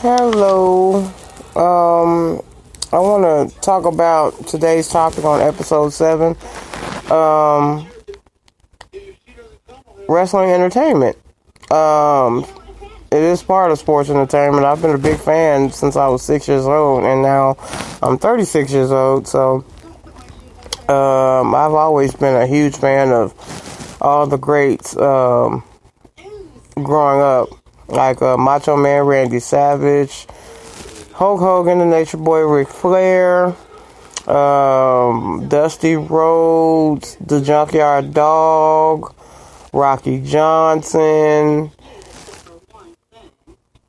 Hello. I want to talk about today's topic on episode 7. Wrestling entertainment. It is part of sports entertainment. I've been a big fan since I was 6 years old, and now I'm 36 years old. So, I've always been a huge fan of all the greats growing up, like Macho Man Randy Savage, Hulk Hogan, the Nature Boy Ric Flair, Dusty Rhodes, the Junkyard Dog, Rocky Johnson,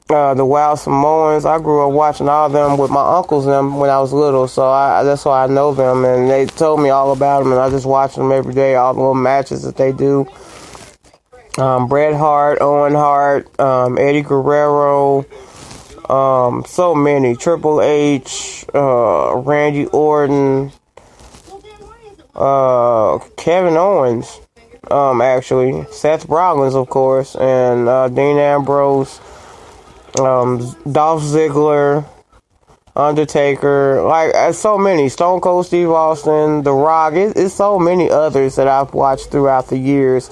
the Wild Samoans. I grew up watching all of them with my uncles and them when I was little, so that's why I know them, and they told me all about them, and I just watch them every day, all the little matches that they do. Bret Hart, Owen Hart, Eddie Guerrero, so many. Triple H, Randy Orton, Kevin Owens, actually, Seth Rollins, of course, and Dean Ambrose, Dolph Ziggler, Undertaker, like so many. Stone Cold Steve Austin, The Rock. It's so many others that I've watched throughout the years.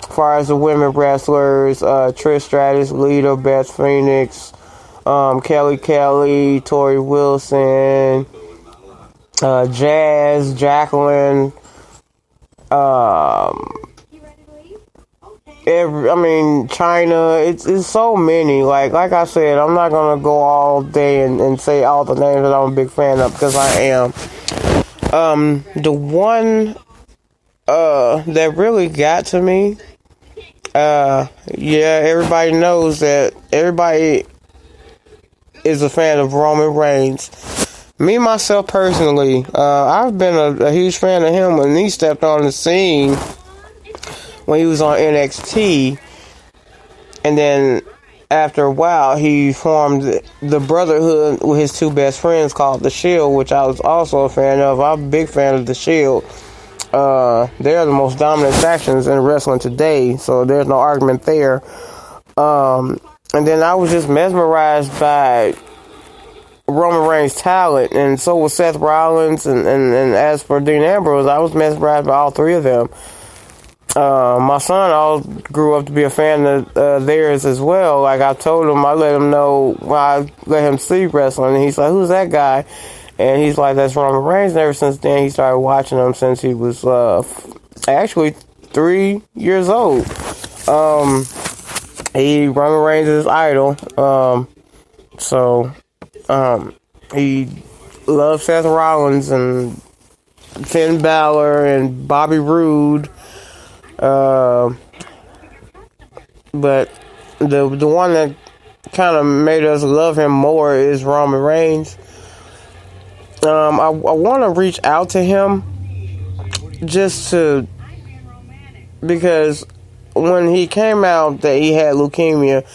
As far as the women wrestlers, Trish Stratus, Lita, Beth Phoenix, Kelly Kelly, Tori Wilson, Jazz, Jacqueline, China. It's so many. Like I said, I'm not gonna go all day and say all the names that I'm a big fan of, because I am. The one that really got to me, everybody knows that everybody is a fan of Roman Reigns. Me, myself, personally, I've been a huge fan of him when he stepped on the scene when he was on NXT. And then, after a while, he formed the Brotherhood with his two best friends called The Shield, which I was also a fan of. I'm a big fan of The Shield. They're the most dominant factions in wrestling today, so there's no argument there. And then I was just mesmerized by Roman Reigns' talent, and so was Seth Rollins, and as for Dean Ambrose, I was mesmerized by all three of them. My son all grew up to be a fan of theirs as well. Like I told him, I let him know, I let him see wrestling, and he's like, "Who's that guy?" And he's like, "That's Roman Reigns." And ever since then, he started watching him since he was actually 3 years old. Roman Reigns is his idol. He loves Seth Rollins and Finn Balor and Bobby Roode. But the one that kind of made us love him more is Roman Reigns. I want to reach out to him because when he came out that he had leukemia,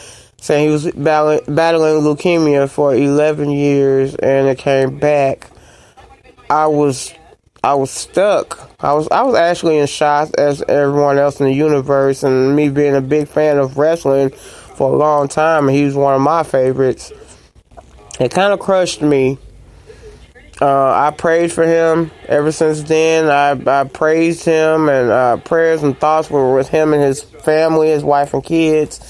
saying he was battling leukemia for 11 years and it came back, I was stuck. I was actually in shock, as everyone else in the universe, and me being a big fan of wrestling for a long time, and he was one of my favorites. It kind of crushed me. I prayed for him ever since then. I praised him, and prayers and thoughts were with him and his family, his wife and kids.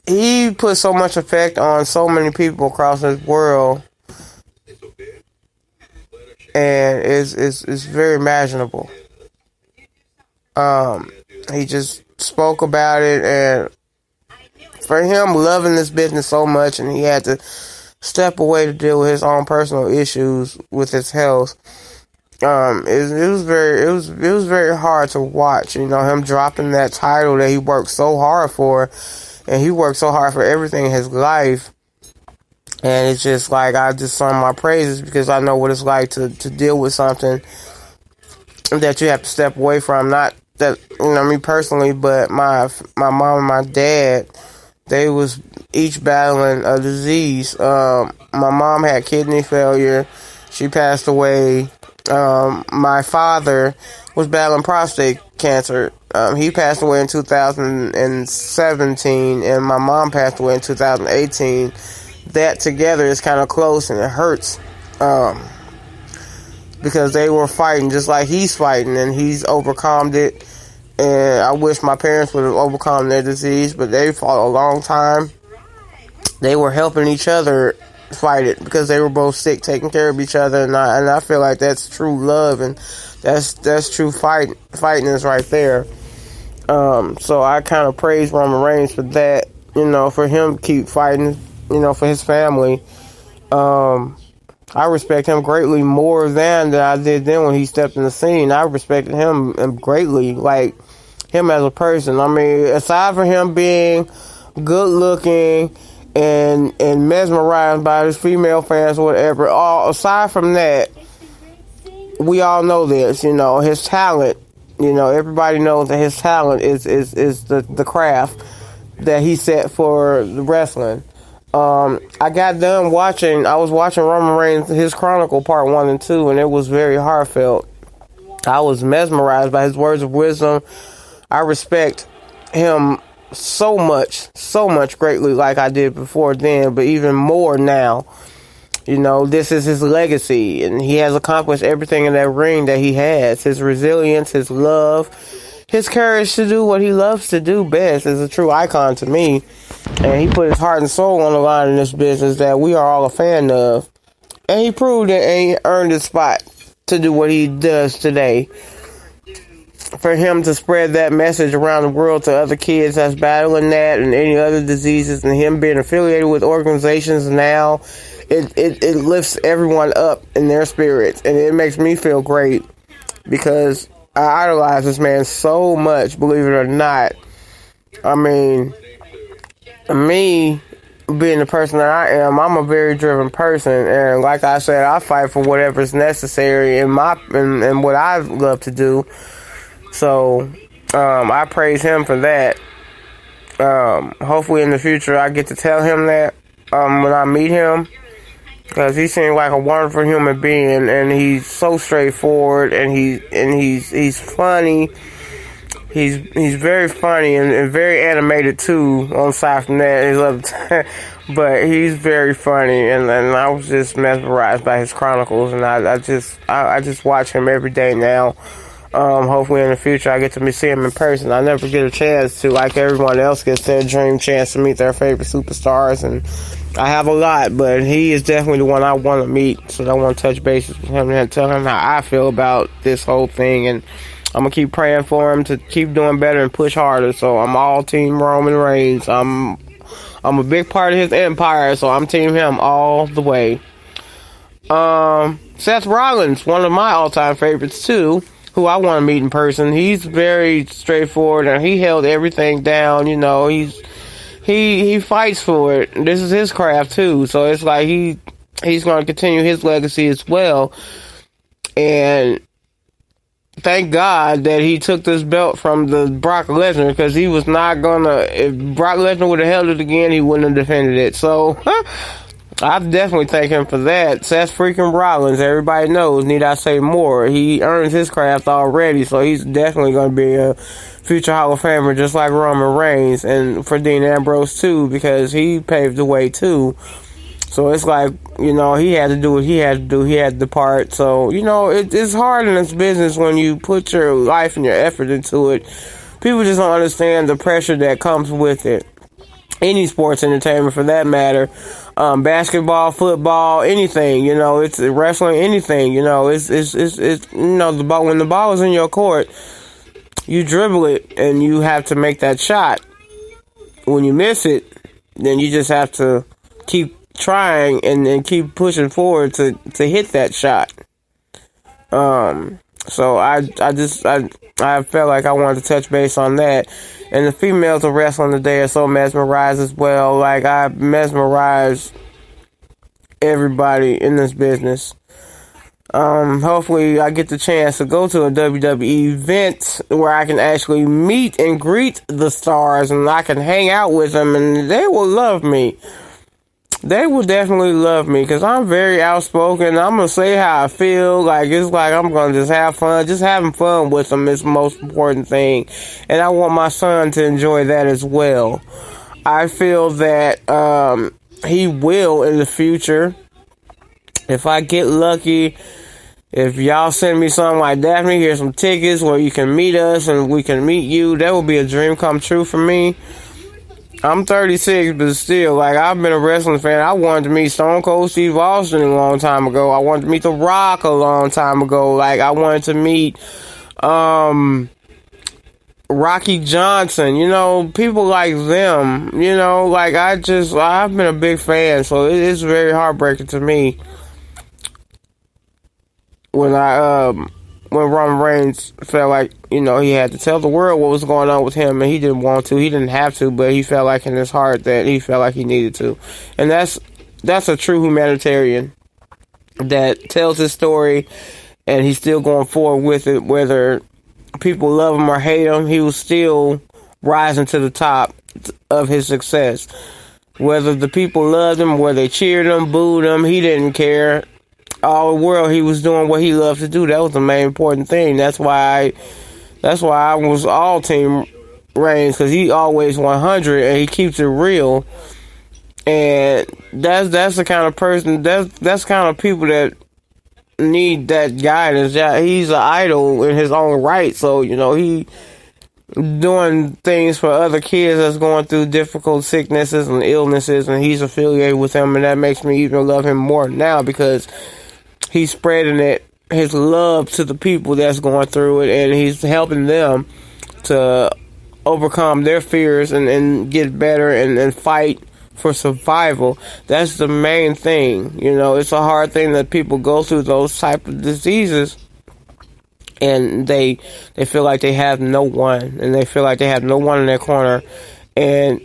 He put so much effect on so many people across this world, and it's very imaginable. He just spoke about it, and for him loving this business so much, and he had to step away to deal with his own personal issues with his health. It was very hard to watch, him dropping that title that he worked so hard for, and he worked so hard for everything in his life. And it's just like, I just sung my praises, because I know what it's like to deal with something that you have to step away from. Not that, me personally, but my mom and my dad, they was each battling a disease. My mom had kidney failure. She passed away. My father was battling prostate cancer. He passed away in 2017, and my mom passed away in 2018. That together is kind of close, and it hurts. Because they were fighting just like he's fighting, and he's overcome it. And I wish my parents would have overcome their disease, but they fought a long time. They were helping each other fight it because they were both sick, taking care of each other, and I feel like that's true love, and that's true fighting is right there. So I kind of praise Roman Reigns for that, for him to keep fighting, for his family. I respect him greatly more than I did then when he stepped in the scene. I respected him greatly, like him as a person. I mean, aside from him being good looking and mesmerized by his female fans or whatever, aside from that, we all know this, his talent, everybody knows that his talent is the craft that he set for the wrestling. I got done I was watching Roman Reigns, his Chronicle Part 1 and 2, and it was very heartfelt. I was mesmerized by his words of wisdom. I respect him so much greatly like I did before then, but even more now. This is his legacy, and he has accomplished everything in that ring that he has. His resilience, his love, his courage to do what he loves to do best is a true icon to me. And he put his heart and soul on the line in this business that we are all a fan of. And he proved it, and he earned his spot to do what he does today. For him to spread that message around the world to other kids that's battling that and any other diseases, and him being affiliated with organizations now, it lifts everyone up in their spirits. And it makes me feel great because I idolize this man so much, believe it or not. I mean, me being the person that I am, I'm a very driven person, and like I said, I fight for whatever's necessary in what I love to do. So I praise him for that. Hopefully in the future I get to tell him that when I meet him, because he seems like a wonderful human being, and he's so straightforward, and he's funny. He's very funny and very animated too. On aside from that, but he's very funny, and I was just mesmerized by his chronicles, and I just watch him every day now. Hopefully in the future I get to see him in person. I never get a chance to, like everyone else gets their dream chance to meet their favorite superstars, and I have a lot, but he is definitely the one I want to meet. So I want to touch bases with him and tell him how I feel about this whole thing, and I'm going to keep praying for him to keep doing better and push harder. So I'm all team Roman Reigns. I'm a big part of his empire, so I'm team him all the way. Seth Rollins, one of my all-time favorites too, who I want to meet in person. He's very straightforward, and he held everything down. He fights for it. This is his craft too, so it's like he's going to continue his legacy as well. And thank God that he took this belt from the Brock Lesnar, because he was not gonna. If Brock Lesnar would have held it again, he wouldn't have defended it. So I definitely thank him for that. Seth freaking Rollins, everybody knows. Need I say more? He earns his craft already, so he's definitely going to be a future Hall of Famer, just like Roman Reigns, and for Dean Ambrose too, because he paved the way too. So it's like, he had to do what he had to do. He had to depart. So, it's hard in this business when you put your life and your effort into it. People just don't understand the pressure that comes with it. Any sports entertainment for that matter. Basketball, football, anything, it's wrestling, anything, it's the ball, when the ball is in your court, you dribble it and you have to make that shot. When you miss it, then you just have to keep trying and keep pushing forward to hit that shot. So I felt like I wanted to touch base on that. And the females of wrestling today are so mesmerized as well. Like, I mesmerize everybody in this business. Hopefully I get the chance to go to a WWE event where I can actually meet and greet the stars, and I can hang out with them, and they will love me. they will definitely love me because I'm very outspoken. I'm going to say how I feel. Like, it's like I'm going to just have fun. Just having fun with them is the most important thing. And I want my son to enjoy that as well. I feel that he will in the future. If I get lucky, if y'all send me something like Daphney, here's some tickets where you can meet us and we can meet you, that would be a dream come true for me. I'm 36, but still, like, I've been a wrestling fan. I wanted to meet Stone Cold Steve Austin a long time ago. I wanted to meet The Rock a long time ago. Like, I wanted to meet Rocky Johnson, you know, people like them, you know, like, I've been a big fan, so it's very heartbreaking to me when when Roman Reigns felt like, you know, he had to tell the world what was going on with him, and he didn't want to. He didn't have to, but he felt like in his heart that he felt like he needed to. And that's a true humanitarian that tells his story, and he's still going forward with it. Whether people love him or hate him, he was still rising to the top of his success. Whether the people loved him, whether they cheered him, booed him, he didn't care. All the world, he was doing what he loved to do. That was the main important thing. That's why I was all Team Reigns, because he always 100 and he keeps it real. And that's the kind of person, that's the kind of people that need that guidance. He's an idol in his own right, so, you know, he doing things for other kids that's going through difficult sicknesses and illnesses, and he's affiliated with them, and that makes me even love him more now, because he's spreading his love to the people that's going through it, and he's helping them to overcome their fears and get better and fight for survival. That's the main thing. You know, it's a hard thing that people go through those type of diseases, and they feel like they have no one, and they feel like they have no one in their corner. And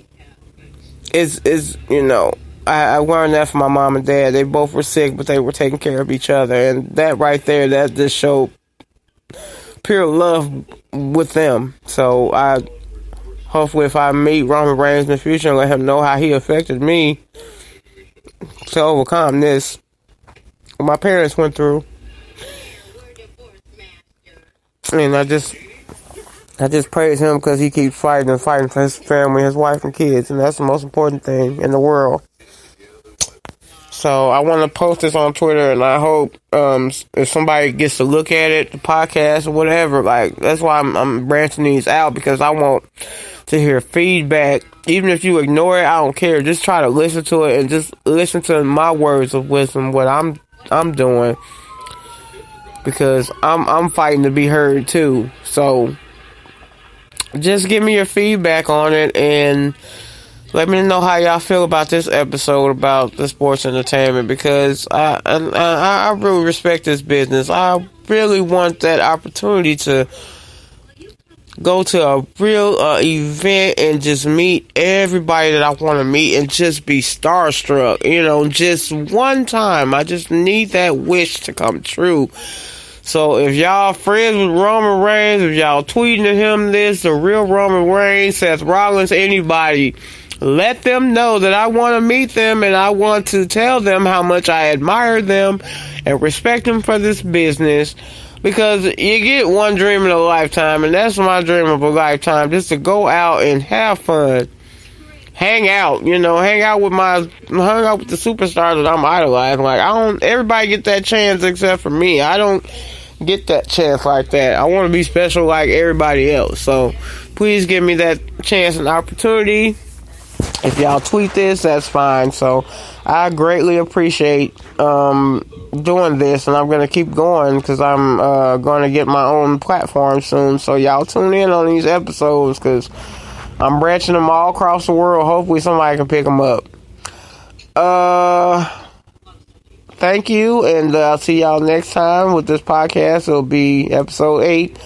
it's you know, I learned that from my mom and dad. They both were sick, but they were taking care of each other. And that right there, that just showed pure love with them. So hopefully if I meet Roman Reigns in the future and let him know how he affected me to overcome this, my parents went through. And I just praise him because he keeps fighting for his family, his wife and kids. And that's the most important thing in the world. So I want to post this on Twitter, and I hope if somebody gets to look at it, the podcast or whatever, like, that's why I'm branching these out, because I want to hear feedback. Even if you ignore it, I don't care. Just try to listen to it and just listen to my words of wisdom, what I'm doing, because I'm fighting to be heard too. So just give me your feedback on it, and let me know how y'all feel about this episode about the sports entertainment, because I really respect this business. I really want that opportunity to go to a real event and just meet everybody that I want to meet and just be starstruck. You know, just one time. I just need that wish to come true. So if y'all friends with Roman Reigns, if y'all tweeting at him this, the real Roman Reigns, Seth Rollins, anybody, let them know that I want to meet them, and I want to tell them how much I admire them and respect them for this business, because you get one dream in a lifetime, and that's my dream of a lifetime, just to go out and have fun, hang out with the superstars that I'm idolizing. Like, everybody get that chance except for me. I don't get that chance like that. I want to be special like everybody else. So please give me that chance and opportunity. If y'all tweet this, that's fine. So I greatly appreciate doing this, and I'm going to keep going, because I'm going to get my own platform soon. So y'all tune in on these episodes, because I'm branching them all across the world. Hopefully somebody can pick them up. Thank you, and I'll see y'all next time with this podcast. It'll be episode 8.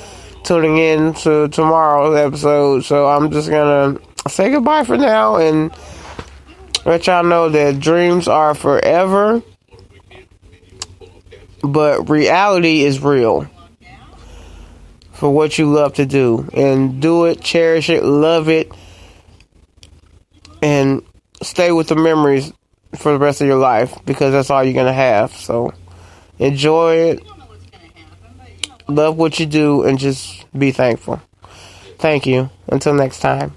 Tuning in to tomorrow's episode. So I'm just going to say goodbye for now and let y'all know that dreams are forever, but reality is real for what you love to do. And do it, cherish it, love it, and stay with the memories for the rest of your life, because that's all you're going to have. So enjoy it, love what you do, and just be thankful. Thank you. Until next time.